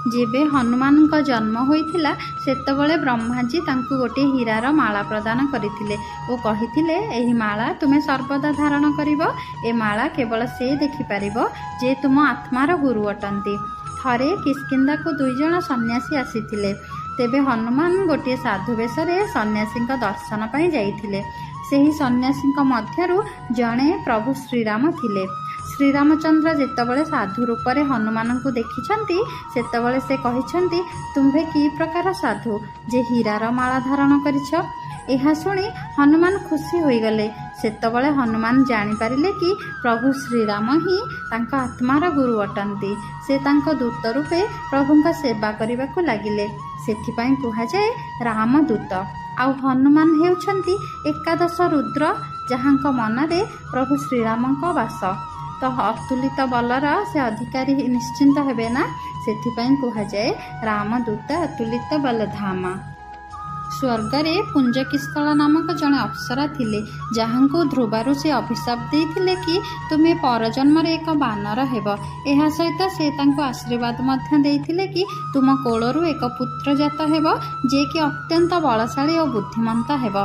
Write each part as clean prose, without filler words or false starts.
जेबे हनुमान जन्म होइथिला सेतबळे ब्रह्माजी तांकु गोटे हीरार माला प्रदान करथिले ओ कहिथिले एही माला तुमे सर्वदा धारण करिवो। ए माला केवल से देखि पारिबो जे तुम आत्मार गुरु अटंती। थरे किष्किंधा को 2 जण सन्यासी आसीथिले। तेबे हनुमान गोटे साधु बेशरे सन्यासी दर्शन पाई जाइथिले। सेही सन्यासी मध्यरु जणे प्रभु श्रीराम थिले। श्रीरामचंद्र जेतबळे साधु रूपरे हनुमान को देखिछंती सेतबळे से कहिछंती तुम्भे की प्रकार साधु जे हीरार माला धारण करिछ। एहा सुनी हनुमान खुशी होई गले। सेतबळे हनुमान जानि पारिले कि प्रभु श्रीराम ही तांका आत्मार गुरु अटंती। से तांको दूत रूपे प्रभुंका सेवा करिबाकु लागिले। सेथिपाई कुहा जाए रामदूत। आउ हनुमान हेउछंती एकादश रुद्र जहांक मनरे प्रभु श्रीरामंक वास। तो अतुलित बलर से अधिकारी निश्चिंत हेबे ना, सेथिपाई कुहा जाए रामदूत अतुलित बलधाम। स्वर्गरे पुंजकिस्थला नामक जड़े अप्सरा थिले जहांको ध्रुवारु से अभिशाप देइथिले कि तुमे परजन्मरे एक बानर हेब। एहा सहित से तांको आशीर्वाद मध्य देइथिले कि तुम कोलरु एक पुत्र जात हेब जे कि अत्यंत बलशाली और बुद्धिमंत हेब।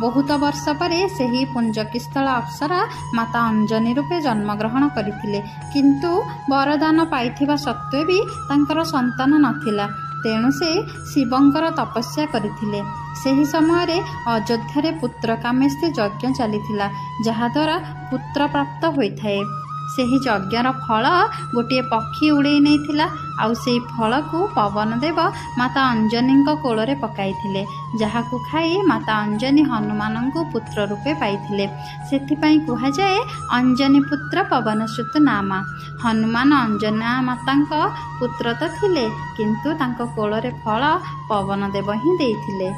बहुत वर्ष परे सेही पुंजकिस्थला अप्सरा माता अंजनी रूपे जन्मग्रहण करथिले, किंतु वरदान पाइथिबा सत्वे भी तांकर संतान नथिला। तेणु से शिवंकर तपस्या करथिले। सेही समय अयोध्या पुत्र कामेस्ते यज्ञ चलीथिला जहाद्वारा पुत्र प्राप्त होइथाए। सेही यज्ञर फल गोटे पक्षी उड़े नैथिला। आउ सेही फल को पवन देव माता अंजनी कोଳରେ पकाइथिले, जहाकु खाई माता अंजनी हनुमान को पुत्र रूपे पाइथिले। सेथिपाई कुहा जाए अंजनी पुत्र पवनसुत नामा। हनुमान अंजना माता पुत्र तो थिले, किंतु तांको कोଳରେ फल पवन देव ही देइथिले।